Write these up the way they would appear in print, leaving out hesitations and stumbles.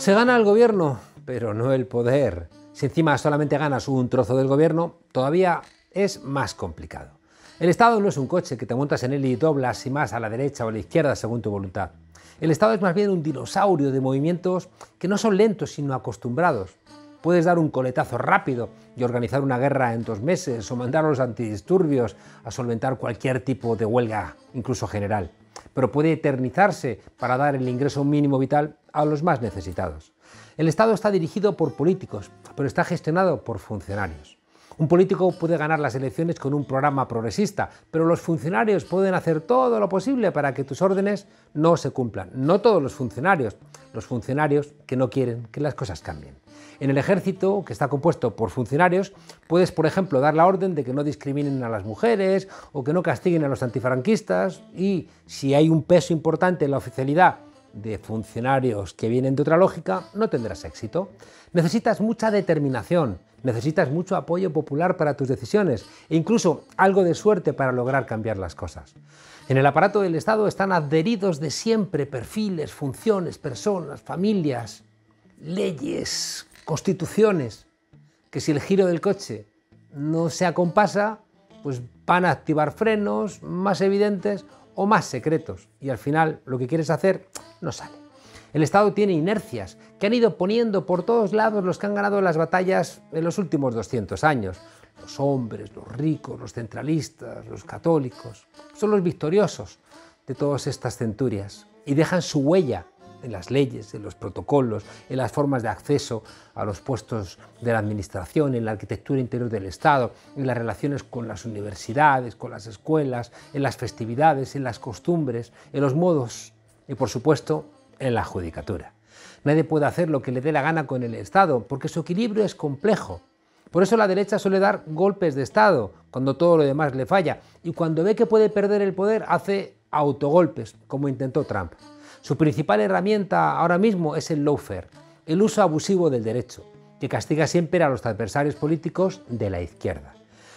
Se gana el gobierno, pero no el poder. Si encima solamente ganas un trozo del gobierno, todavía es más complicado. El Estado no es un coche que te montas en él y doblas y más a la derecha o a la izquierda según tu voluntad. El Estado es más bien un dinosaurio de movimientos que no son lentos sino acostumbrados. Puedes dar un coletazo rápido y organizar una guerra en 2 meses o mandar a los antidisturbios a solventar cualquier tipo de huelga, incluso general. Pero puede eternizarse para dar el ingreso mínimo vital a los más necesitados. El Estado está dirigido por políticos, pero está gestionado por funcionarios. Un político puede ganar las elecciones con un programa progresista, pero los funcionarios pueden hacer todo lo posible para que tus órdenes no se cumplan. No todos los funcionarios que no quieren que las cosas cambien. En el ejército, que está compuesto por funcionarios, puedes, por ejemplo, dar la orden de que no discriminen a las mujeres o que no castiguen a los antifranquistas, y si hay un peso importante en la oficialidad de funcionarios que vienen de otra lógica, no tendrás éxito. Necesitas mucha determinación, necesitas mucho apoyo popular para tus decisiones e incluso algo de suerte para lograr cambiar las cosas. En el aparato del Estado están adheridos de siempre perfiles, funciones, personas, familias, leyes, constituciones, que si el giro del coche no se acompasa, pues van a activar frenos más evidentes o más secretos, y al final lo que quieres hacer no sale. El Estado tiene inercias que han ido poniendo por todos lados los que han ganado las batallas en los últimos 200 años. Los hombres, los ricos, los centralistas, los católicos, son los victoriosos de todas estas centurias y dejan su huella en las leyes, en los protocolos, en las formas de acceso a los puestos de la administración, en la arquitectura interior del Estado, en las relaciones con las universidades, con las escuelas, en las festividades, en las costumbres, en los modos y, por supuesto, en la judicatura. Nadie puede hacer lo que le dé la gana con el Estado, porque su equilibrio es complejo. Por eso la derecha suele dar golpes de Estado cuando todo lo demás le falla, y cuando ve que puede perder el poder hace autogolpes, como intentó Trump. Su principal herramienta ahora mismo es el lawfare, el uso abusivo del derecho, que castiga siempre a los adversarios políticos de la izquierda.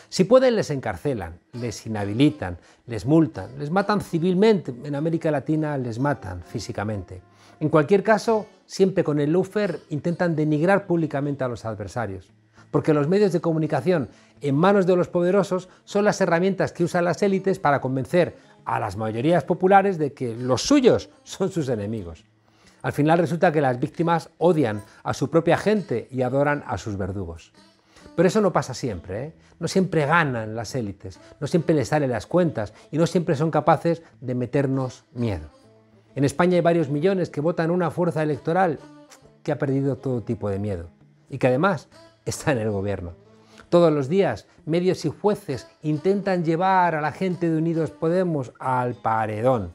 Si pueden, les encarcelan, les inhabilitan, les multan, les matan civilmente. En América Latina les matan físicamente. En cualquier caso, siempre con el lawfare intentan denigrar públicamente a los adversarios, porque los medios de comunicación en manos de los poderosos son las herramientas que usan las élites para convencer a las mayorías populares de que los suyos son sus enemigos. Al final resulta que las víctimas odian a su propia gente y adoran a sus verdugos. Pero eso no pasa siempre, ¿eh? No siempre ganan las élites, no siempre les salen las cuentas y no siempre son capaces de meternos miedo. En España hay varios millones que votan una fuerza electoral que ha perdido todo tipo de miedo y que además está en el gobierno. Todos los días, medios y jueces intentan llevar a la gente de Unidos Podemos al paredón,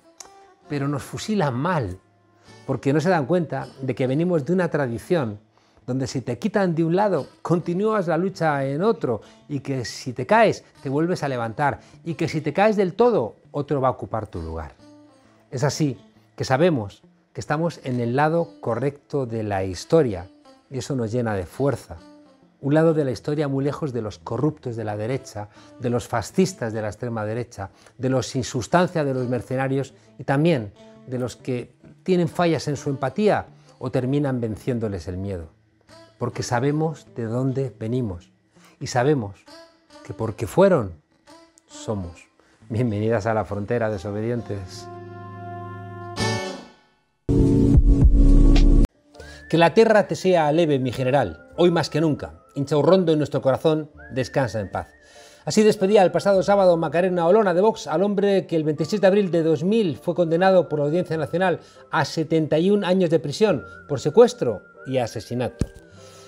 pero nos fusilan mal, porque no se dan cuenta de que venimos de una tradición donde si te quitan de un lado, continúas la lucha en otro, y que si te caes, te vuelves a levantar, y que si te caes del todo, otro va a ocupar tu lugar. Es así que sabemos que estamos en el lado correcto de la historia, y eso nos llena de fuerza. Un lado de la historia muy lejos de los corruptos de la derecha, de los fascistas de la extrema derecha, de los sin sustancia de los mercenarios y también de los que tienen fallas en su empatía o terminan venciéndoles el miedo. Porque sabemos de dónde venimos y sabemos que porque fueron, somos. Bienvenidas a la frontera, desobedientes. Que la tierra te sea leve, mi general, hoy más que nunca. Inchaurrondo en nuestro corazón, descansa en paz. Así despedía el pasado sábado Macarena Olona de Vox al hombre que el 26 de abril de 2000 fue condenado por la Audiencia Nacional a 71 años de prisión por secuestro y asesinato.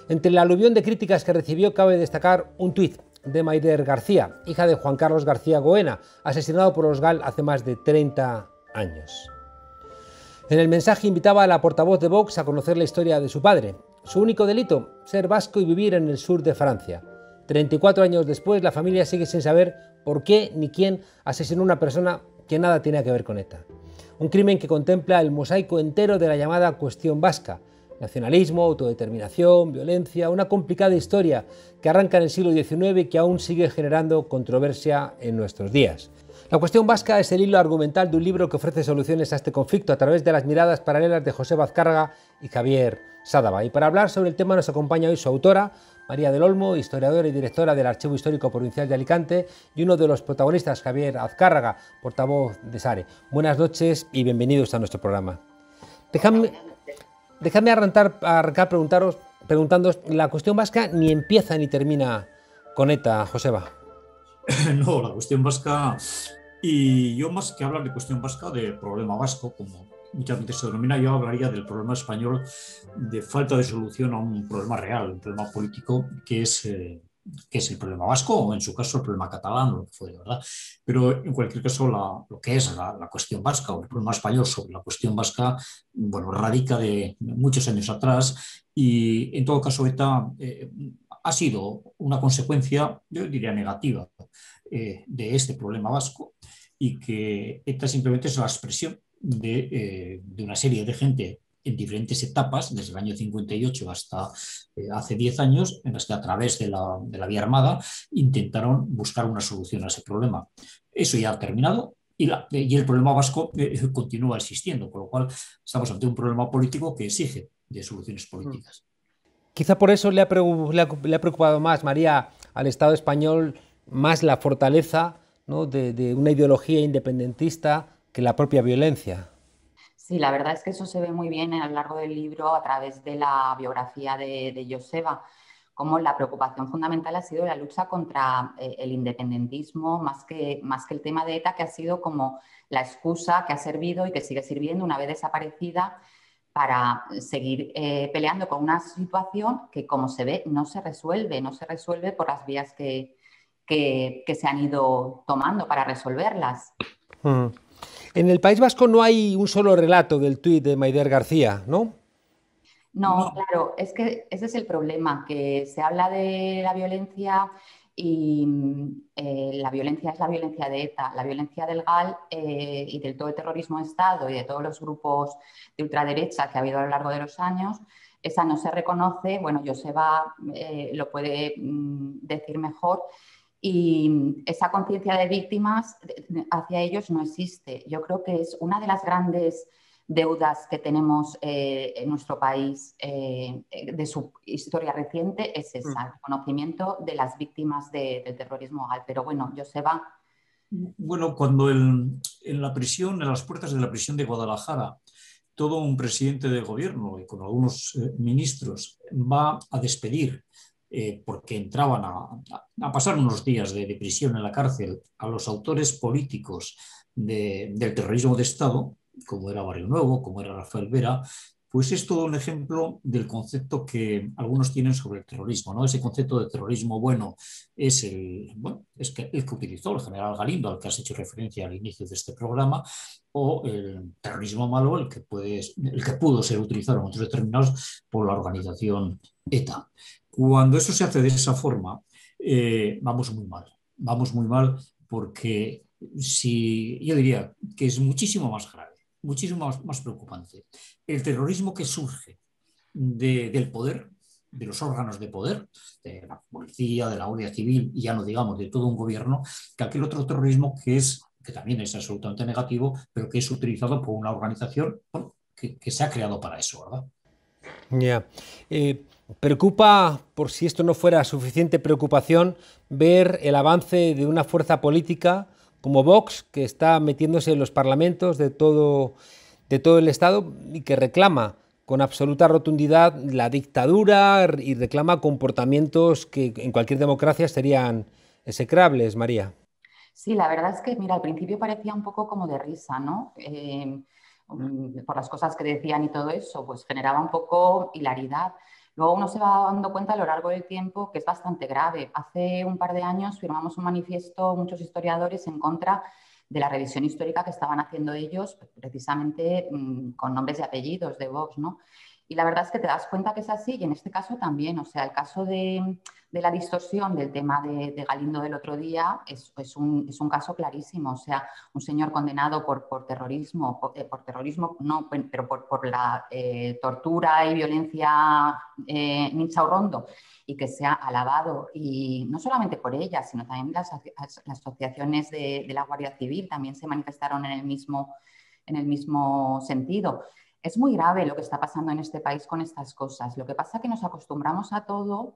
Entre el aluvión de críticas que recibió cabe destacar un tuit de Maider García, hija de Juan Carlos García Goena, asesinado por los GAL hace más de 30 años. En el mensaje invitaba a la portavoz de Vox a conocer la historia de su padre. Su único delito, ser vasco y vivir en el sur de Francia. 34 años después, la familia sigue sin saber por qué ni quién asesinó a una persona que nada tenía que ver con ETA. Un crimen que contempla el mosaico entero de la llamada cuestión vasca. Nacionalismo, autodeterminación, violencia, una complicada historia que arranca en el siglo XIX y que aún sigue generando controversia en nuestros días. La cuestión vasca es el hilo argumental de un libro que ofrece soluciones a este conflicto a través de las miradas paralelas de Joseba Azcárraga y Javier Sádava. Y para hablar sobre el tema nos acompaña hoy su autora, María del Olmo, historiadora y directora del Archivo Histórico Provincial de Alicante, y uno de los protagonistas, Javier Azcárraga, portavoz de SARE. Buenas noches y bienvenidos a nuestro programa. Dejadme arrancar preguntándoos, la cuestión vasca ni empieza ni termina con ETA, Joseba. No, la cuestión vasca, y yo más que hablar de cuestión vasca, de problema vasco, como muchas veces se denomina, yo hablaría del problema español de falta de solución a un problema real, un problema político que es el problema vasco, o en su caso el problema catalán, lo que fue, ¿verdad? Pero en cualquier caso, lo que es la cuestión vasca o el problema español sobre la cuestión vasca, bueno, radica de muchos años atrás y en todo caso ETA ha sido una consecuencia, yo diría negativa, de este problema vasco y que ETA simplemente es la expresión de una serie de gente en diferentes etapas, desde el año 58 hasta hace 10 años, en las que a través de la vía armada intentaron buscar una solución a ese problema. Eso ya ha terminado y el problema vasco continúa existiendo, con lo cual estamos ante un problema político que exige de soluciones políticas. Quizá por eso le ha preocupado más, María, al Estado español, más la fortaleza, ¿no?, de una ideología independentista que la propia violencia. Sí, la verdad es que eso se ve muy bien a lo largo del libro a través de la biografía de Joseba, como la preocupación fundamental ha sido la lucha contra el independentismo, más que el tema de ETA, que ha sido como la excusa que ha servido y que sigue sirviendo una vez desaparecida para seguir peleando con una situación que, como se ve, no se resuelve por las vías que se han ido tomando para resolverlas. En el País Vasco no hay un solo relato del tuit de Maider García, ¿no? No, claro, es que ese es el problema, que se habla de la violencia y la violencia es la violencia de ETA, la violencia del GAL y del todo el terrorismo de Estado y de todos los grupos de ultraderecha que ha habido a lo largo de los años, esa no se reconoce. Bueno, Joseba lo puede decir mejor, y esa conciencia de víctimas hacia ellos no existe. Yo creo que es una de las grandes deudas que tenemos en nuestro país de su historia reciente, es esa, el conocimiento de las víctimas del terrorismo GAL. Pero bueno, Joseba. Bueno, cuando en la prisión, en las puertas de la prisión de Guadalajara, todo un presidente de gobierno y con algunos ministros va a despedir, porque entraban a pasar unos días de prisión en la cárcel, a los autores políticos del terrorismo de Estado, como era Barrio Nuevo, como era Rafael Vera, pues es todo un ejemplo del concepto que algunos tienen sobre el terrorismo, ¿no? Ese concepto de terrorismo bueno es el que utilizó el general Galindo, al que has hecho referencia al inicio de este programa, o el terrorismo malo, el que pudo ser utilizado en momentos determinados por la organización ETA. Cuando eso se hace de esa forma, vamos muy mal porque yo diría que es muchísimo más grave, muchísimo más preocupante el terrorismo que surge del poder, de los órganos de poder, de la policía, de la Guardia Civil, y ya no digamos de todo un gobierno, que aquel otro terrorismo que también es absolutamente negativo, pero que es utilizado por una organización, bueno, que se ha creado para eso, ¿verdad? Ya. Preocupa, por si esto no fuera suficiente preocupación, ver el avance de una fuerza política como Vox, que está metiéndose en los parlamentos de todo el Estado y que reclama con absoluta rotundidad la dictadura y reclama comportamientos que en cualquier democracia serían execrables, María. Sí, la verdad es que, mira, al principio parecía un poco como de risa, ¿no? Por las cosas que decían y todo eso, pues generaba un poco hilaridad. Luego uno se va dando cuenta a lo largo del tiempo que es bastante grave. Hace un par de años firmamos un manifiesto, muchos historiadores, en contra de la revisión histórica que estaban haciendo ellos, precisamente con nombres y apellidos de Vox, ¿no? Y la verdad es que te das cuenta que es así y en este caso también. O sea, el caso de la distorsión del tema de Galindo del otro día es un caso clarísimo. O sea, un señor condenado por terrorismo, por terrorismo no, pero por la tortura y violencia en Inchaurrondo, y que se ha alabado, y no solamente por ella, sino también las asociaciones de la Guardia Civil también se manifestaron en el mismo sentido. Es muy grave lo que está pasando en este país con estas cosas. Lo que pasa es que nos acostumbramos a todo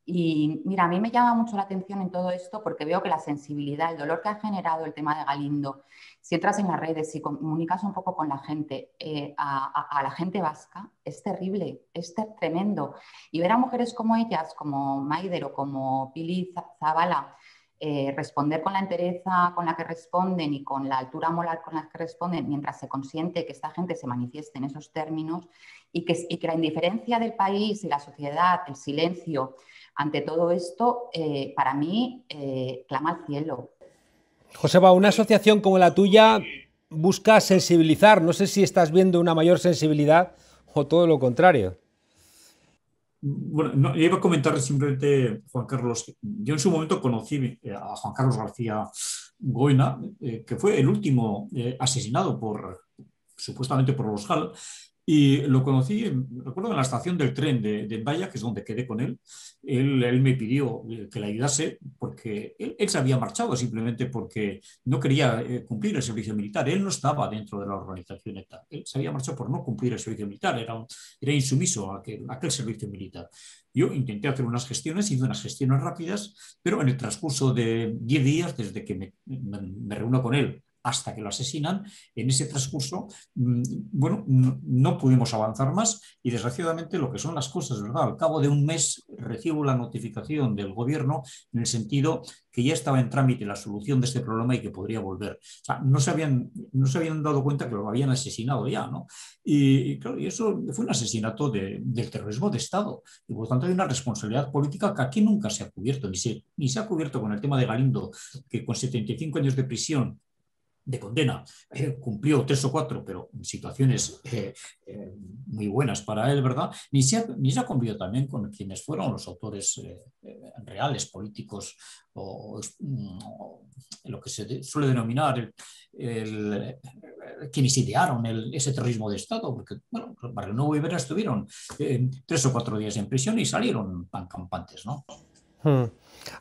y, mira, a mí me llama mucho la atención en todo esto porque veo que la sensibilidad, el dolor que ha generado el tema de Galindo, si entras en las redes y comunicas un poco con la gente, a la gente vasca, es terrible, es tremendo. Y ver a mujeres como ellas, como Maider o como Pili Zabala, responder con la entereza con la que responden y con la altura moral con la que responden, mientras se consiente que esta gente se manifieste en esos términos y que la indiferencia del país y la sociedad, el silencio ante todo esto, para mí, clama al cielo. Joseba, una asociación como la tuya busca sensibilizar. No sé si estás viendo una mayor sensibilidad o todo lo contrario. Bueno, no, iba a comentar simplemente, Juan Carlos, yo en su momento conocí a Juan Carlos García Goina, que fue el último asesinado supuestamente por los GAL, y lo conocí, recuerdo, en la estación del tren de Endaya, que es donde quedé con él. Él me pidió que le ayudase porque él se había marchado simplemente porque no quería cumplir el servicio militar. Él no estaba dentro de la organización ETA. Él se había marchado por no cumplir el servicio militar. Era insumiso a aquel servicio militar. Yo intenté hacer unas gestiones, hice unas gestiones rápidas, pero en el transcurso de 10 días, desde que me reúno con él hasta que lo asesinan, en ese transcurso, bueno, no pudimos avanzar más y desgraciadamente lo que son las cosas, ¿verdad? Al cabo de un mes recibo la notificación del gobierno en el sentido que ya estaba en trámite la solución de este problema y que podría volver. O sea, no se habían dado cuenta que lo habían asesinado ya, ¿no? Claro, y eso fue un asesinato del terrorismo de Estado. Y por lo tanto hay una responsabilidad política que aquí nunca se ha cubierto, ni se ha cubierto con el tema de Galindo, que con 75 años de prisión de condena, cumplió 3 o 4, pero en situaciones muy buenas para él, ¿verdad? Ni se ha cumplido también con quienes fueron los autores reales, políticos, o lo que se suele denominar quienes idearon ese terrorismo de Estado, porque, bueno, para el Nuevo Iberia estuvieron 3 o 4 días en prisión y salieron pan campantes, ¿no?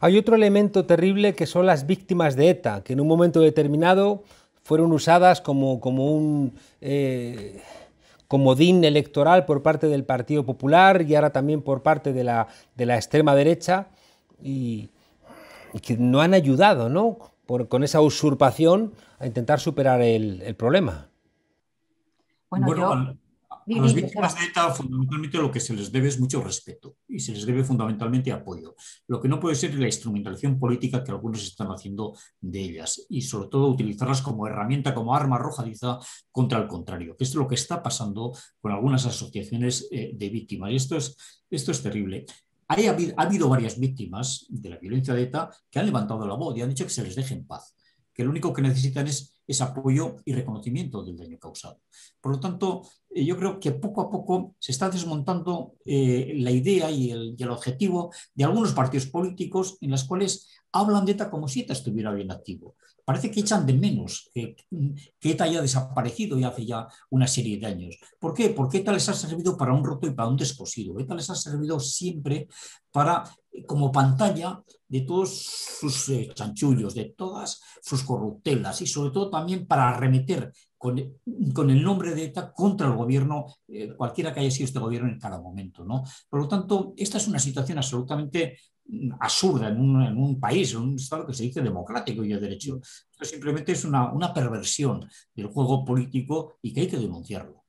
Hay otro elemento terrible que son las víctimas de ETA, que en un momento determinado fueron usadas como un comodín electoral por parte del Partido Popular y ahora también por parte de la extrema derecha y que no han ayudado, ¿no? con esa usurpación a intentar superar el problema. Bueno, a las víctimas de ETA fundamentalmente lo que se les debe es mucho respeto y se les debe fundamentalmente apoyo. Lo que no puede ser es la instrumentalización política que algunos están haciendo de ellas y sobre todo utilizarlas como herramienta, como arma arrojadiza contra el contrario, que es lo que está pasando con algunas asociaciones de víctimas. Y esto es terrible. Ha habido varias víctimas de la violencia de ETA que han levantado la voz y han dicho que se les deje en paz, que lo único que necesitan es apoyo y reconocimiento del daño causado. Por lo tanto, yo creo que poco a poco se está desmontando la idea y el objetivo de algunos partidos políticos en los cuales hablan de ETA como si ETA estuviera bien activo. Parece que echan de menos que ETA haya desaparecido y hace ya una serie de años. ¿Por qué? Porque ETA les ha servido para un roto y para un descosido. ETA les ha servido siempre como pantalla de todos sus chanchullos, de todas sus corruptelas y sobre todo también para arremeter con el nombre de ETA contra el gobierno, cualquiera que haya sido este gobierno en cada momento, ¿no? Por lo tanto, esta es una situación absolutamente absurda en un país, en un Estado que se dice democrático y de derecho. Esto simplemente es una perversión del juego político y que hay que denunciarlo.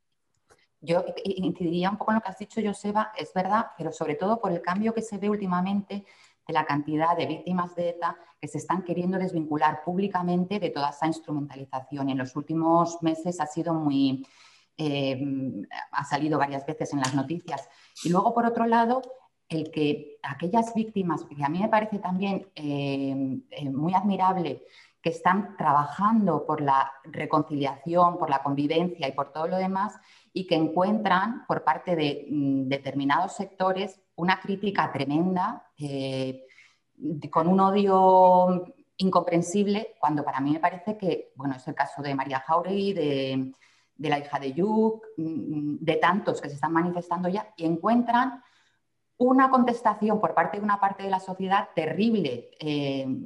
Yo incidiría un poco en lo que has dicho, Joseba, es verdad, pero sobre todo por el cambio que se ve últimamente de la cantidad de víctimas de ETA que se están queriendo desvincular públicamente de toda esa instrumentalización. Y en los últimos meses ha sido ha salido varias veces en las noticias. Y luego, por otro lado, el que aquellas víctimas, que a mí me parece también muy admirable, que están trabajando por la reconciliación, por la convivencia y por todo lo demás, y que encuentran por parte de determinados sectores una crítica tremenda, con un odio incomprensible, cuando para mí me parece que, bueno, es el caso de María Jáuregui, de la hija de Lluc, de tantos que se están manifestando ya, y encuentran una contestación por parte de una parte de la sociedad terrible,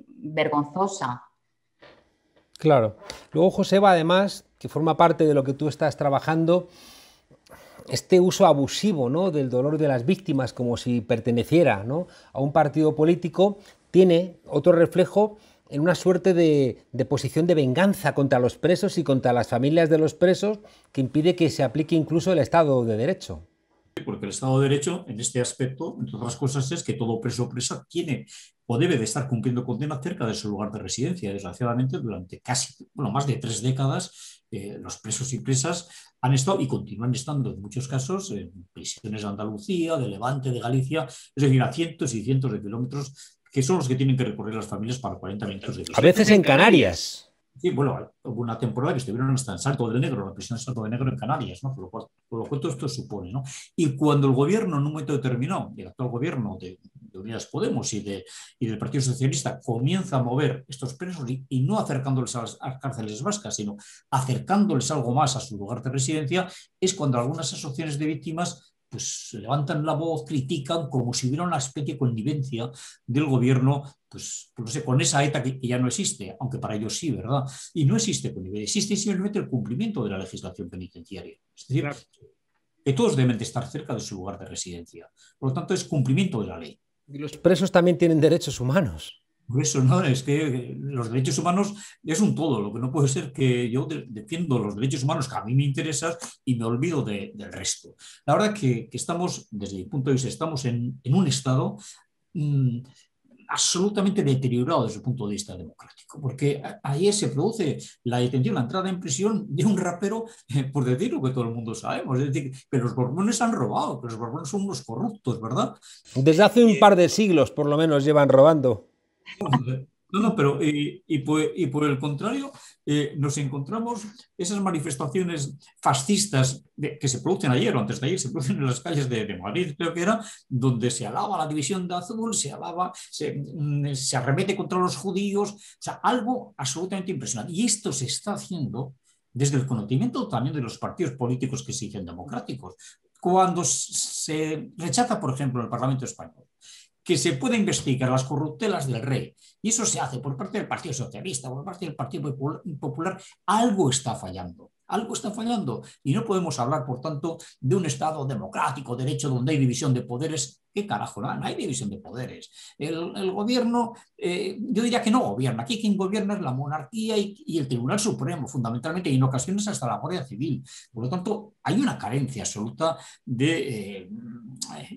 vergonzosa. Claro. Luego, Joseba, además, que forma parte de lo que tú estás trabajando, este uso abusivo, ¿no?, del dolor de las víctimas como si perteneciera, ¿no?, a un partido político, tiene otro reflejo en una suerte de posición de venganza contra los presos y contra las familias de los presos, que impide que se aplique incluso el Estado de Derecho. Porque el Estado de Derecho, en este aspecto, entre otras cosas, es que todo preso o presa tiene o debe de estar cumpliendo condena cerca de su lugar de residencia. Desgraciadamente, durante más de 3 décadas, los presos y presas han estado y continúan estando en muchos casos en prisiones de Andalucía, de Levante, de Galicia, es decir, a cientos y cientos de kilómetros, que son los que tienen que recorrer las familias para 40 minutos de A veces en Canarias. Sí, bueno, hubo una temporada que estuvieron hasta en Salto del Negro, la prisión de Salto del Negro en Canarias, ¿no? Por lo cual todo esto supone, ¿no? Y cuando el gobierno, en un momento determinado, el actual gobierno de Unidas Podemos y del Partido Socialista, comienza a mover estos presos y no acercándoles a las cárceles vascas, sino acercándoles algo más a su lugar de residencia, es cuando algunas asociaciones de víctimas pues levantan la voz, critican como si hubiera una especie de connivencia del gobierno, pues no sé, con esa ETA que ya no existe, aunque para ellos sí, ¿verdad? Y no existe connivencia, existe simplemente el cumplimiento de la legislación penitenciaria. Es decir, claro, que todos deben de estar cerca de su lugar de residencia. Por lo tanto, es cumplimiento de la ley. Y los presos también tienen derechos humanos. Por eso, ¿no? Es que los derechos humanos es un todo. Lo que no puede ser que yo defiendo los derechos humanos que a mí me interesan y me olvido del resto. La verdad que estamos, desde mi punto de vista, estamos en un estado absolutamente deteriorado desde el punto de vista democrático, porque ahí se produce la detención, la entrada en prisión de un rapero, por decir lo que todo el mundo sabemos, es decir, que los Borbones han robado, que los Borbones son unos corruptos, ¿verdad? Desde hace un par de siglos, por lo menos, llevan robando. No, pero por el contrario, nos encontramos esas manifestaciones fascistas que se producen ayer o antes de ayer, se producen en las calles de Madrid, creo que era, donde se alaba la división de azul, se arremete contra los judíos, o sea, algo absolutamente impresionante. Y esto se está haciendo desde el conocimiento también de los partidos políticos que se dicen democráticos. Cuando se rechaza, por ejemplo, en el Parlamento español, que se pueda investigar las corruptelas del rey, y eso se hace por parte del Partido Socialista, por parte del Partido Popular, algo está fallando. Algo está fallando y no podemos hablar, por tanto, de un Estado democrático, derecho, donde hay división de poderes. ¿Qué carajo? No hay división de poderes. El gobierno, yo diría que no gobierna. Aquí quien gobierna es la monarquía y el Tribunal Supremo, fundamentalmente, y en ocasiones hasta la Guardia Civil. Por lo tanto, hay una carencia absoluta de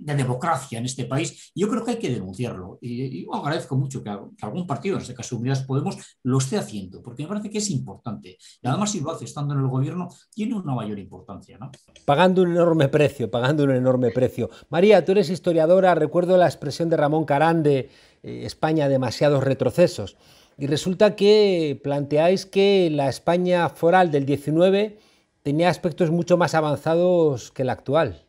democracia en este país. Y yo creo que hay que denunciarlo. Y yo agradezco mucho que algún partido, en este caso Unidas Podemos, lo esté haciendo, porque me parece que es importante. Y además, si lo hace estando en el gobierno, tiene una mayor importancia, ¿no? Pagando un enorme precio, pagando un enorme precio. María, tú eres historiadora, recuerdo la expresión de Ramón Carán de España, demasiados retrocesos. Y resulta que planteáis que la España foral del 19 tenía aspectos mucho más avanzados que la actual.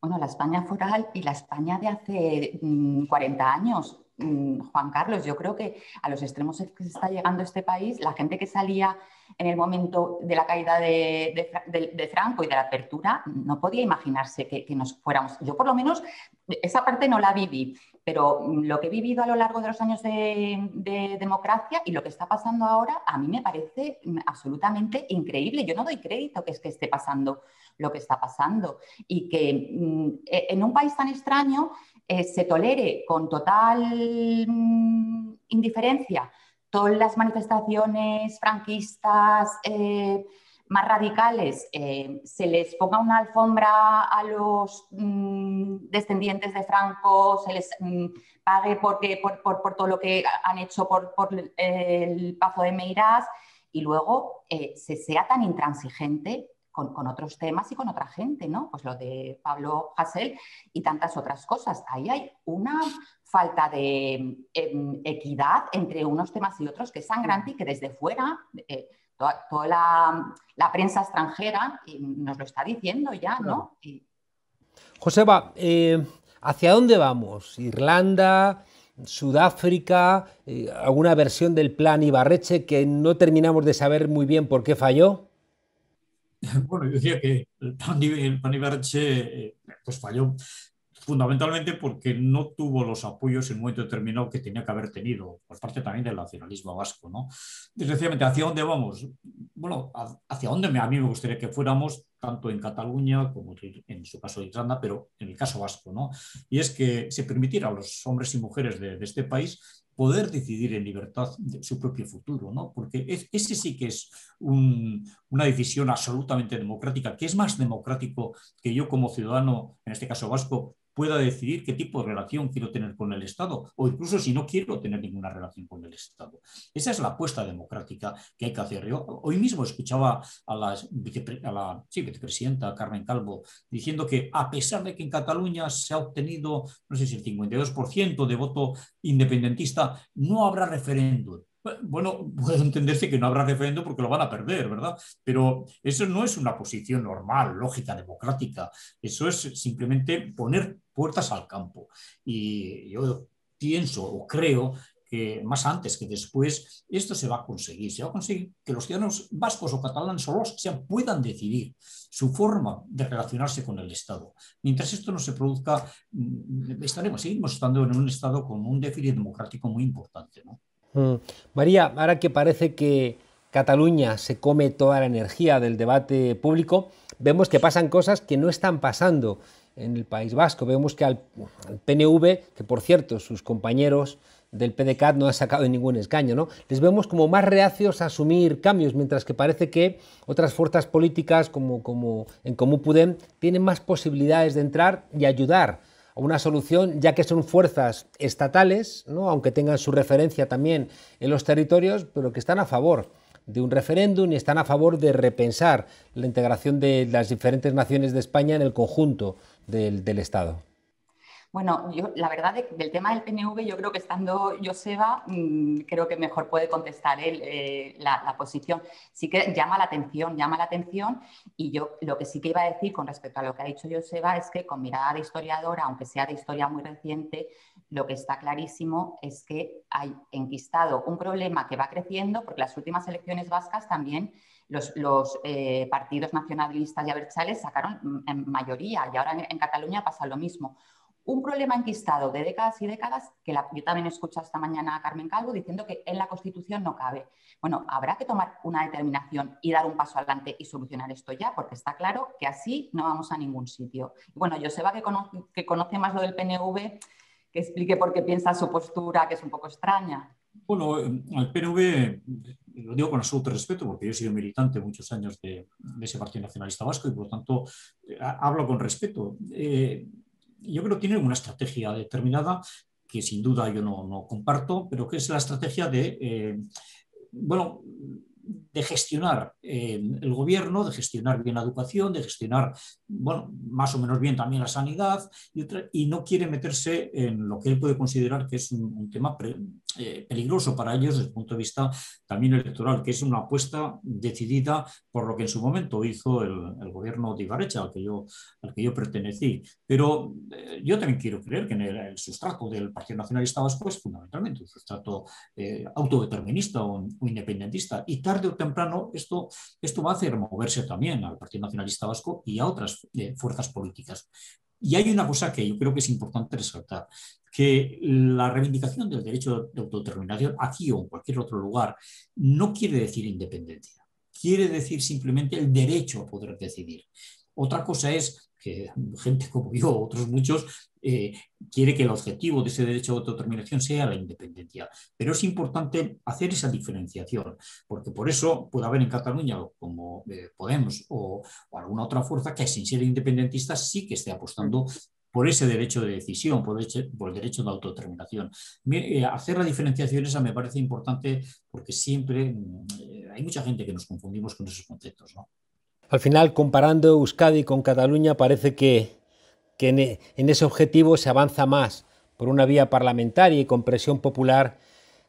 Bueno, la España foral y la España de hace 40 años. Juan Carlos, yo creo que a los extremos que se está llegando este país, la gente que salía en el momento de la caída de Franco y de la apertura, no podía imaginarse que nos fuéramos. Yo por lo menos esa parte no la viví, pero lo que he vivido a lo largo de los años de democracia y lo que está pasando ahora, a mí me parece absolutamente increíble. Yo no doy crédito que esté pasando lo que está pasando y que en un país tan extraño se tolere con total indiferencia todas las manifestaciones franquistas más radicales, se les ponga una alfombra a los descendientes de Franco, se les pague por todo lo que han hecho por el Pazo de Meirás y luego se sea tan intransigente con otros temas y con otra gente, ¿no? Pues lo de Pablo Hasél y tantas otras cosas. Ahí hay una falta de equidad entre unos temas y otros que es sangrante y que desde fuera toda la prensa extranjera nos lo está diciendo ya, ¿no? Joseba, ¿hacia dónde vamos? ¿Irlanda, Sudáfrica, alguna versión del plan Ibarretxe que no terminamos de saber muy bien por qué falló? Bueno, yo diría que el plan Ibarretxe pues falló fundamentalmente porque no tuvo los apoyos en un momento determinado que tenía que haber tenido, por parte también del nacionalismo vasco, ¿no? Desgraciadamente, ¿hacia dónde vamos? Bueno, hacia dónde a mí me gustaría que fuéramos, tanto en Cataluña como en su caso de Irlanda, pero en el caso vasco, ¿no? Y es que se permitiera a los hombres y mujeres de este país poder decidir en libertad de su propio futuro, ¿no? Porque ese sí que es una decisión absolutamente democrática, que es más democrático que yo como ciudadano, en este caso vasco, pueda decidir qué tipo de relación quiero tener con el Estado o incluso si no quiero tener ninguna relación con el Estado. Esa es la apuesta democrática que hay que hacer. Yo hoy mismo escuchaba a la vicepresidenta Carmen Calvo diciendo que a pesar de que en Cataluña se ha obtenido, no sé si el 52% de voto independentista, no habrá referéndum. Bueno, puede entenderse que no habrá referéndum porque lo van a perder, ¿verdad? Pero eso no es una posición normal, lógica, democrática. Eso es simplemente poner puertas al campo. Y yo pienso o creo que más antes que después esto se va a conseguir. Se va a conseguir que los ciudadanos vascos o catalanes o los que sean puedan decidir su forma de relacionarse con el Estado. Mientras esto no se produzca, seguimos estando en un Estado con un déficit democrático muy importante, ¿no? María, ahora que parece que Cataluña se come toda la energía del debate público, vemos que pasan cosas que no están pasando en el País Vasco. Vemos que al PNV, que por cierto sus compañeros del PDeCAT no han sacado ningún escaño, ¿no? Les vemos como más reacios a asumir cambios, mientras que parece que otras fuerzas políticas como En Comú Podem tienen más posibilidades de entrar y ayudar a una solución, ya que son fuerzas estatales, ¿no? Aunque tengan su referencia también en los territorios, pero que están a favor de un referéndum y están a favor de repensar la integración de las diferentes naciones de España en el conjunto del Estado. Bueno, yo la verdad del tema del PNV, yo creo que estando Joseba, creo que mejor puede contestar él la posición. Sí que llama la atención y yo lo que sí que iba a decir con respecto a lo que ha dicho Joseba es que con mirada de historiadora, aunque sea de historia muy reciente, lo que está clarísimo es que hay enquistado un problema que va creciendo porque las últimas elecciones vascas también los partidos nacionalistas y abertzales sacaron en mayoría y ahora en Cataluña pasa lo mismo. Un problema enquistado de décadas y décadas, que yo también escuché esta mañana a Carmen Calvo diciendo que en la Constitución no cabe. Bueno, habrá que tomar una determinación y dar un paso adelante y solucionar esto ya, porque está claro que así no vamos a ningún sitio. Y bueno, Joseba, que conoce más lo del PNV, que explique por qué piensa su postura, que es un poco extraña. Bueno, al PNV, lo digo con absoluto respeto, porque yo he sido militante muchos años de ese Partido Nacionalista Vasco y por lo tanto hablo con respeto. Yo creo que tiene una estrategia determinada que sin duda yo no comparto, pero que es la estrategia de gestionar el gobierno, de gestionar bien la educación, de gestionar, más o menos bien también la sanidad, y no quiere meterse en lo que él puede considerar que es un tema peligroso para ellos desde el punto de vista también electoral, que es una apuesta decidida por lo que en su momento hizo el gobierno de Ibarretxe, al que yo pertenecí. Pero yo también quiero creer que en el sustrato del Partido Nacionalista Vasco es fundamentalmente un sustrato autodeterminista o independentista, y tarde o temprano esto va a hacer moverse también al Partido Nacionalista Vasco y a otras fuerzas políticas. Y hay una cosa que yo creo que es importante resaltar, que la reivindicación del derecho de autodeterminación aquí o en cualquier otro lugar no quiere decir independencia, quiere decir simplemente el derecho a poder decidir. Otra cosa es que gente como yo, otros muchos, quiere que el objetivo de ese derecho a autodeterminación sea la independencia. Pero es importante hacer esa diferenciación, porque por eso puede haber en Cataluña, como Podemos o alguna otra fuerza que sin ser independentista sí que esté apostando por ese derecho de decisión, por el derecho de autodeterminación. Hacer la diferenciación esa me parece importante porque siempre hay mucha gente que nos confundimos con esos conceptos, ¿no? Al final, comparando Euskadi con Cataluña, parece que en ese objetivo se avanza más por una vía parlamentaria y con presión popular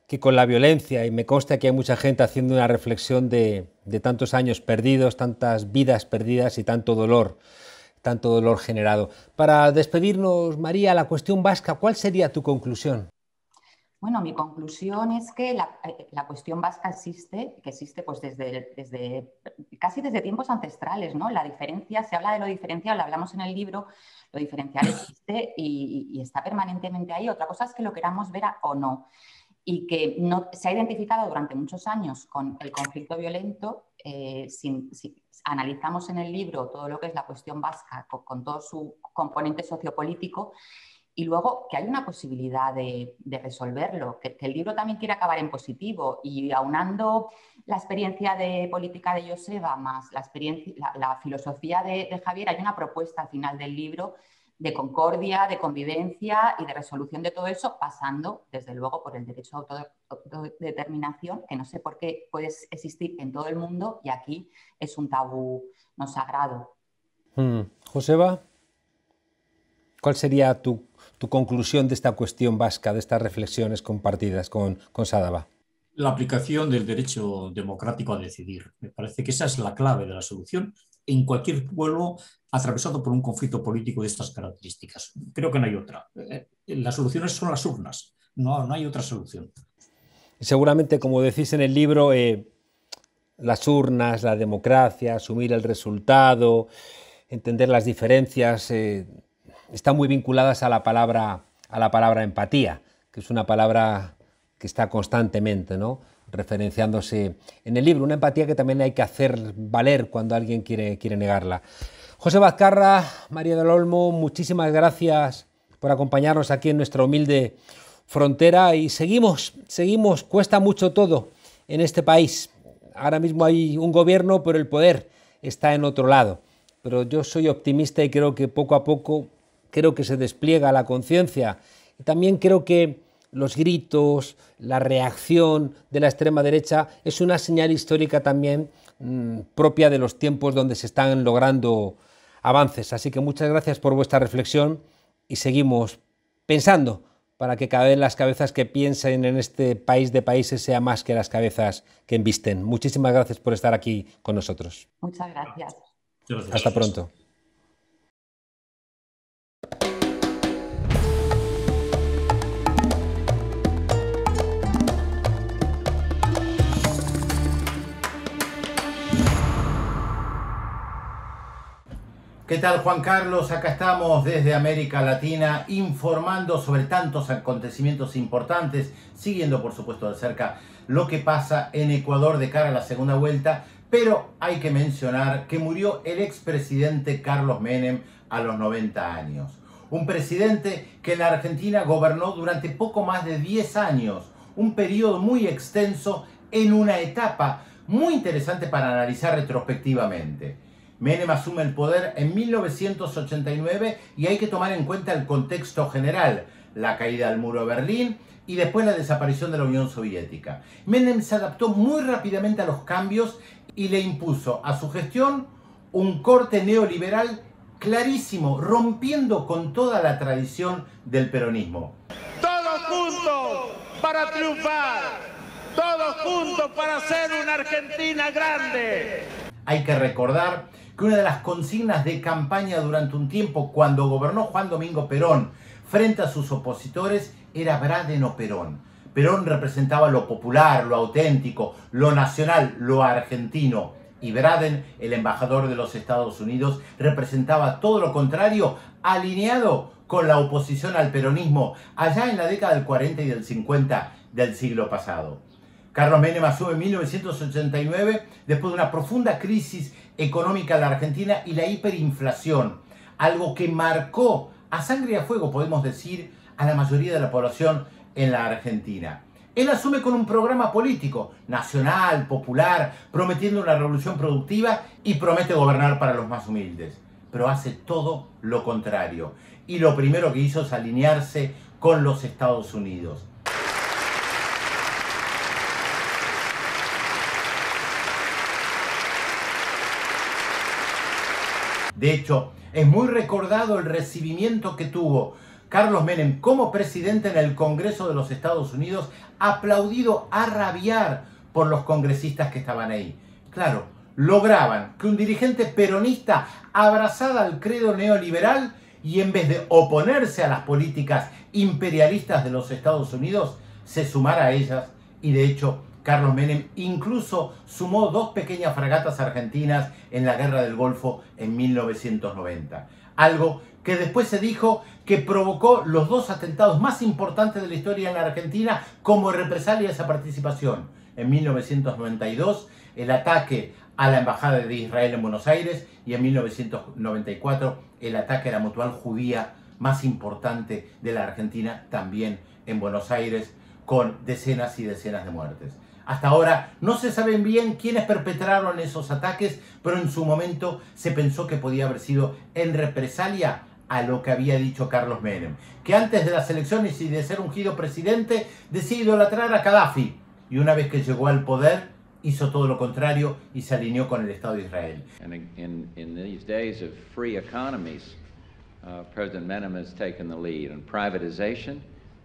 que con la violencia, y me consta que hay mucha gente haciendo una reflexión de tantos años perdidos, tantas vidas perdidas y tanto dolor generado. Para despedirnos, María, la cuestión vasca, ¿cuál sería tu conclusión? Bueno, mi conclusión es que la cuestión vasca existe, pues casi desde tiempos ancestrales, ¿no? La diferencia, se habla de lo diferencial, lo hablamos en el libro, lo diferencial existe y está permanentemente ahí. Otra cosa es que lo queramos ver o no. Y que no, se ha identificado durante muchos años con el conflicto violento. Si analizamos en el libro todo lo que es la cuestión vasca con todo su componente sociopolítico, y luego que hay una posibilidad de resolverlo, que el libro también quiere acabar en positivo, y aunando la experiencia de política de Joseba más la filosofía de Javier, hay una propuesta al final del libro de concordia, de convivencia y de resolución de todo eso, pasando, desde luego, por el derecho a autodeterminación, que no sé por qué puede existir en todo el mundo y aquí es un tabú no sagrado. Joseba, ¿cuál sería tu conclusión de esta cuestión vasca, de estas reflexiones compartidas con Sadaba? La aplicación del derecho democrático a decidir. Me parece que esa es la clave de la solución en cualquier pueblo atravesado por un conflicto político de estas características. Creo que no hay otra. Las soluciones son las urnas, no hay otra solución. Seguramente, como decís en el libro, las urnas, la democracia, asumir el resultado, entender las diferencias, están muy vinculadas a la palabra empatía, que es una palabra que está constantemente, ¿no?, referenciándose en el libro, una empatía que también hay que hacer valer cuando alguien quiere negarla. Joseba Azkarra, María del Olmo, muchísimas gracias por acompañarnos aquí en nuestra humilde frontera, y seguimos, cuesta mucho todo en este país. Ahora mismo hay un gobierno, pero el poder está en otro lado. Pero yo soy optimista y creo que poco a poco se despliega la conciencia. Y también creo que los gritos, la reacción de la extrema derecha es una señal histórica también propia de los tiempos donde se están logrando avances. Así que muchas gracias por vuestra reflexión y seguimos pensando para que cada vez las cabezas que piensen en este país de países sean más que las cabezas que embisten. Muchísimas gracias por estar aquí con nosotros. Muchas gracias. Hasta pronto. ¿Qué tal, Juan Carlos? Acá estamos desde América Latina informando sobre tantos acontecimientos importantes, siguiendo por supuesto de cerca lo que pasa en Ecuador de cara a la segunda vuelta, pero hay que mencionar que murió el expresidente Carlos Menem a los 90 años. Un presidente que en la Argentina gobernó durante poco más de 10 años, un periodo muy extenso en una etapa muy interesante para analizar retrospectivamente. Menem asume el poder en 1989 y hay que tomar en cuenta el contexto general, la caída del muro de Berlín y después la desaparición de la Unión Soviética. Menem se adaptó muy rápidamente a los cambios y le impuso a su gestión un corte neoliberal clarísimo, rompiendo con toda la tradición del peronismo. Todos juntos para triunfar, todos juntos para hacer una Argentina grande. Hay que recordar que una de las consignas de campaña durante un tiempo, cuando gobernó Juan Domingo Perón frente a sus opositores, era Braden o Perón. Perón representaba lo popular, lo auténtico, lo nacional, lo argentino. Y Braden, el embajador de los Estados Unidos, representaba todo lo contrario, alineado con la oposición al peronismo allá en la década del 40 y del 50 del siglo pasado. Carlos Menem asume en 1989 después de una profunda crisis económica en la Argentina y la hiperinflación, algo que marcó a sangre y a fuego, podemos decir, a la mayoría de la población en la Argentina. Él asume con un programa político, nacional, popular, prometiendo una revolución productiva y promete gobernar para los más humildes. Pero hace todo lo contrario. Y lo primero que hizo es alinearse con los Estados Unidos. De hecho, es muy recordado el recibimiento que tuvo Carlos Menem como presidente en el Congreso de los Estados Unidos, aplaudido a rabiar por los congresistas que estaban ahí. Claro, lograban que un dirigente peronista abrazara al credo neoliberal y en vez de oponerse a las políticas imperialistas de los Estados Unidos, se sumara a ellas. Y de hecho, Carlos Menem incluso sumó 2 pequeñas fragatas argentinas en la Guerra del Golfo en 1990. Algo que después se dijo que provocó los 2 atentados más importantes de la historia en la Argentina como represalia a esa participación. En 1992, el ataque a la Embajada de Israel en Buenos Aires, y en 1994, el ataque a la Mutual Judía más importante de la Argentina, también en Buenos Aires, con decenas y decenas de muertes. Hasta ahora no se sabe bien quiénes perpetraron esos ataques, pero en su momento se pensó que podía haber sido en represalia a lo que había dicho Carlos Menem, que antes de las elecciones y de ser ungido presidente, decía idolatrar a Gaddafi, y una vez que llegó al poder, hizo todo lo contrario y se alineó con el Estado de Israel. In these days of free economies, President Menem has taken the lead in privatization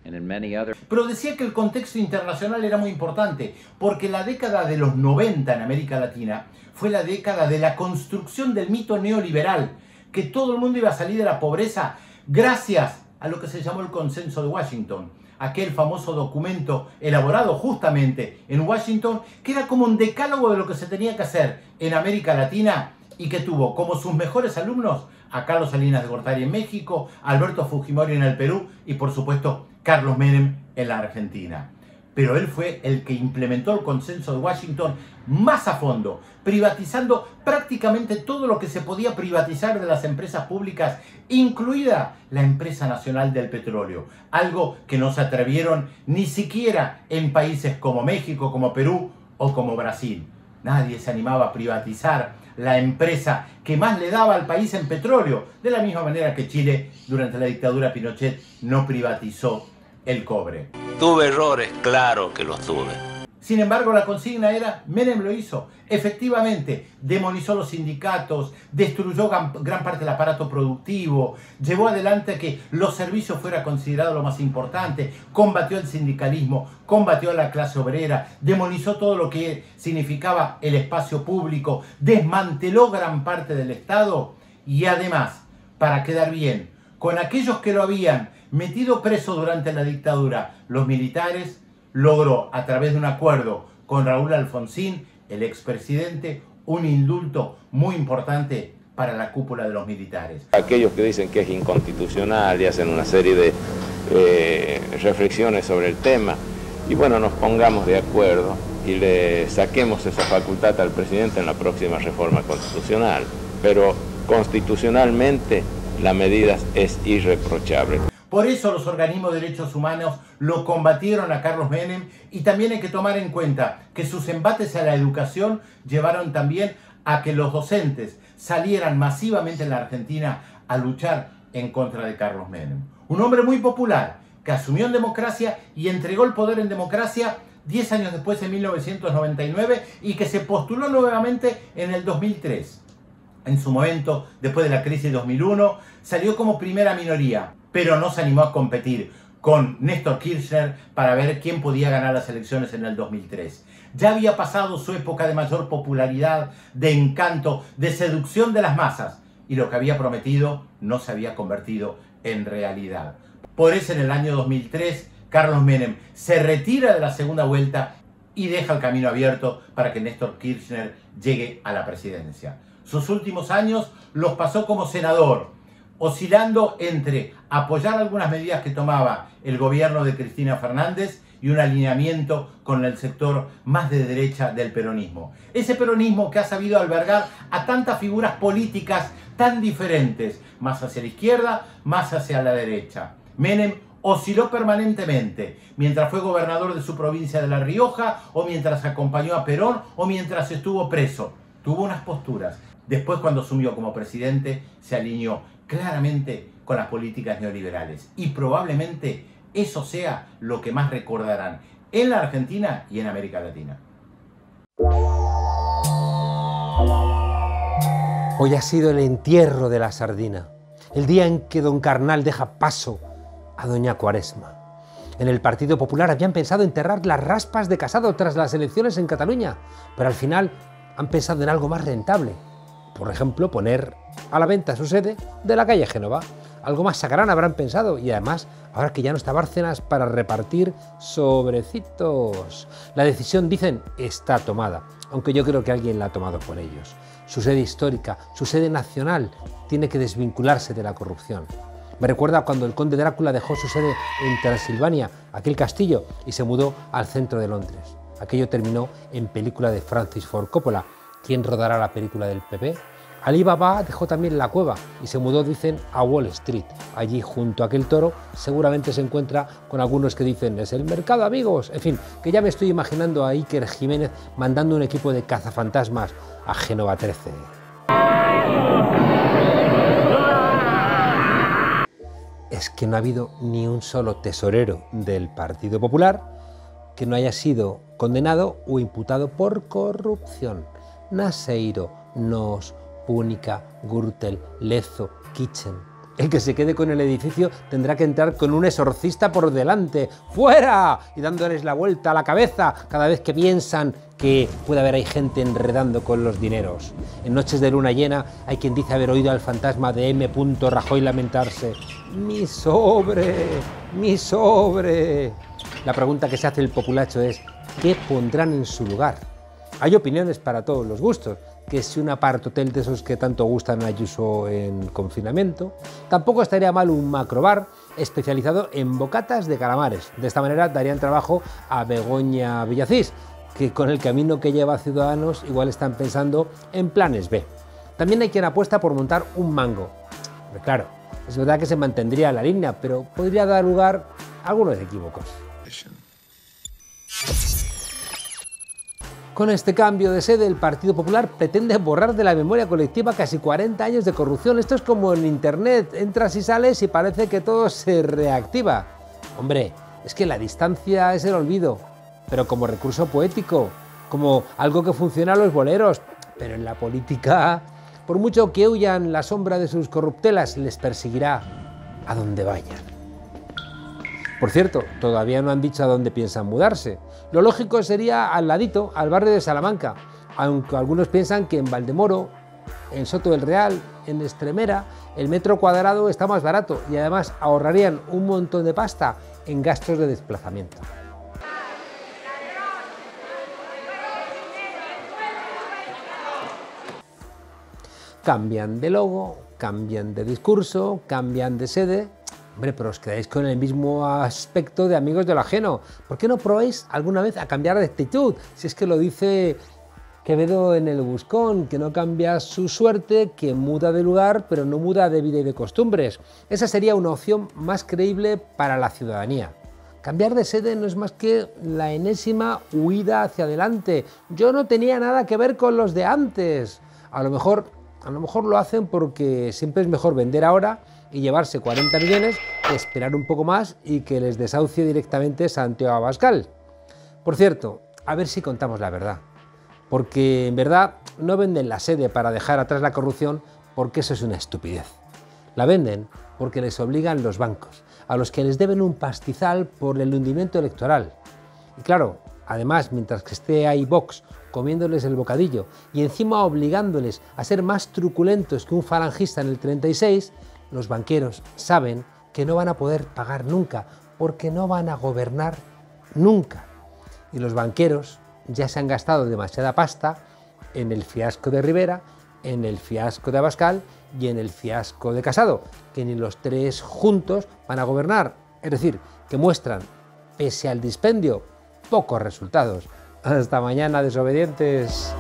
and in many other. Pero decía que el contexto internacional era muy importante, porque la década de los 90 en América Latina fue la década de la construcción del mito neoliberal, que todo el mundo iba a salir de la pobreza gracias a lo que se llamó el Consenso de Washington, aquel famoso documento elaborado justamente en Washington, que era como un decálogo de lo que se tenía que hacer en América Latina, y que tuvo como sus mejores alumnos a Carlos Salinas de Gortari en México, Alberto Fujimori en el Perú y por supuesto Carlos Menem en la Argentina. Pero él fue el que implementó el Consenso de Washington más a fondo, privatizando prácticamente todo lo que se podía privatizar de las empresas públicas, incluida la Empresa Nacional del Petróleo, algo que no se atrevieron ni siquiera en países como México, como Perú o como Brasil. Nadie se animaba a privatizar la empresa que más le daba al país en petróleo, de la misma manera que Chile durante la dictadura Pinochet no privatizó el cobre. Tuve errores, claro que los tuve. Sin embargo, la consigna era, Menem lo hizo. Efectivamente, demonizó los sindicatos, destruyó gran parte del aparato productivo, llevó adelante que los servicios fuera considerado lo más importante, combatió el sindicalismo, combatió a la clase obrera, demonizó todo lo que significaba el espacio público, desmanteló gran parte del Estado y además, para quedar bien con aquellos que lo habían metido preso durante la dictadura, los militares, logró a través de un acuerdo con Raúl Alfonsín, el expresidente, un indulto muy importante para la cúpula de los militares. Aquellos que dicen que es inconstitucional y hacen una serie de reflexiones sobre el tema, y bueno, nos pongamos de acuerdo y le saquemos esa facultad al presidente en la próxima reforma constitucional. Pero constitucionalmente la medida es irreprochable. Por eso los organismos de derechos humanos lo combatieron a Carlos Menem, y también hay que tomar en cuenta que sus embates a la educación llevaron también a que los docentes salieran masivamente en la Argentina a luchar en contra de Carlos Menem. Un hombre muy popular que asumió en democracia y entregó el poder en democracia 10 años después, en 1999, y que se postuló nuevamente en el 2003. En su momento, después de la crisis de 2001, salió como primera minoría, pero no se animó a competir con Néstor Kirchner para ver quién podía ganar las elecciones en el 2003. Ya había pasado su época de mayor popularidad, de encanto, de seducción de las masas, y lo que había prometido no se había convertido en realidad. Por eso en el año 2003, Carlos Menem se retira de la segunda vuelta y deja el camino abierto para que Néstor Kirchner llegue a la presidencia. Sus últimos años los pasó como senador, oscilando entre apoyar algunas medidas que tomaba el gobierno de Cristina Fernández y un alineamiento con el sector más de derecha del peronismo. Ese peronismo que ha sabido albergar a tantas figuras políticas tan diferentes, más hacia la izquierda, más hacia la derecha. Menem osciló permanentemente, mientras fue gobernador de su provincia de La Rioja, o mientras acompañó a Perón, o mientras estuvo preso. Tuvo unas posturas. Después, cuando asumió como presidente, se alineó claramente con las políticas neoliberales. Y probablemente eso sea lo que más recordarán en la Argentina y en América Latina. Hoy ha sido el entierro de la sardina, el día en que don Carnal deja paso a doña Cuaresma. En el Partido Popular habían pensado enterrar las raspas de Casado tras las elecciones en Cataluña, pero al final han pensado en algo más rentable. Por ejemplo, poner a la venta su sede de la calle Génova. Algo más sagrán habrán pensado, y además, ahora que ya no está Bárcenas para repartir sobrecitos. La decisión, dicen, está tomada, aunque yo creo que alguien la ha tomado por ellos. Su sede histórica, su sede nacional, tiene que desvincularse de la corrupción. Me recuerda cuando el conde Drácula dejó su sede en Transilvania, aquel castillo, y se mudó al centro de Londres. Aquello terminó en película de Francis Ford Coppola. ¿Quién rodará la película del PP? Ali Baba dejó también la cueva y se mudó, dicen, a Wall Street. Allí, junto a aquel toro, seguramente se encuentra con algunos que dicen, es el mercado, amigos. En fin, que ya me estoy imaginando a Iker Jiménez mandando un equipo de cazafantasmas a Génova 13. Es que no ha habido ni un solo tesorero del Partido Popular que no haya sido condenado o imputado por corrupción. Naseiro, Nos, Púnica, Gürtel, Lezo, Kitchen. El que se quede con el edificio tendrá que entrar con un exorcista por delante, ¡fuera! Y dándoles la vuelta a la cabeza cada vez que piensan que puede haber ahí gente enredando con los dineros. En noches de luna llena hay quien dice haber oído al fantasma de M. Rajoy lamentarse: ¡mi sobre! ¡Mi sobre! La pregunta que se hace el populacho es: ¿qué pondrán en su lugar? Hay opiniones para todos los gustos, que si un apart-hotel de esos que tanto gustan a Ayuso en confinamiento. Tampoco estaría mal un macrobar especializado en bocatas de calamares. De esta manera darían trabajo a Begoña Villacís, que con el camino que lleva a Ciudadanos igual están pensando en planes B. También hay quien apuesta por montar un mango. Pero claro, es verdad que se mantendría la línea, pero podría dar lugar a algunos equívocos. Con este cambio de sede, el Partido Popular pretende borrar de la memoria colectiva casi 40 años de corrupción. Esto es como en Internet, entras y sales y parece que todo se reactiva. Hombre, es que la distancia es el olvido, pero como recurso poético, como algo que funciona a los boleros. Pero en la política, por mucho que huyan la sombra de sus corruptelas, les perseguirá a donde vayan. Por cierto, todavía no han dicho a dónde piensan mudarse. Lo lógico sería al ladito, al barrio de Salamanca, aunque algunos piensan que en Valdemoro, en Soto del Real, en Estremera, el metro cuadrado está más barato y además ahorrarían un montón de pasta en gastos de desplazamiento. Cambian de logo, cambian de discurso, cambian de sede. Hombre, pero os quedáis con el mismo aspecto de amigos de lo ajeno. ¿Por qué no probáis alguna vez a cambiar de actitud? Si es que lo dice Quevedo en el Buscón, que no cambia su suerte, que muda de lugar, pero no muda de vida y de costumbres. Esa sería una opción más creíble para la ciudadanía. Cambiar de sede no es más que la enésima huida hacia adelante. Yo no tenía nada que ver con los de antes. A lo mejor lo hacen porque siempre es mejor vender ahora y llevarse 40 millones que esperar un poco más y que les desahucie directamente Santiago Abascal. Por cierto, a ver si contamos la verdad, porque en verdad no venden la sede para dejar atrás la corrupción, porque eso es una estupidez. La venden porque les obligan los bancos, a los que les deben un pastizal por el hundimiento electoral. Y claro, además, mientras que esté ahí Vox comiéndoles el bocadillo y encima obligándoles a ser más truculentos que un falangista en el 36, los banqueros saben que no van a poder pagar nunca, porque no van a gobernar nunca. Y los banqueros ya se han gastado demasiada pasta en el fiasco de Rivera, en el fiasco de Abascal y en el fiasco de Casado, que ni los tres juntos van a gobernar. Es decir, que muestran, pese al dispendio, pocos resultados. Hasta mañana, desobedientes.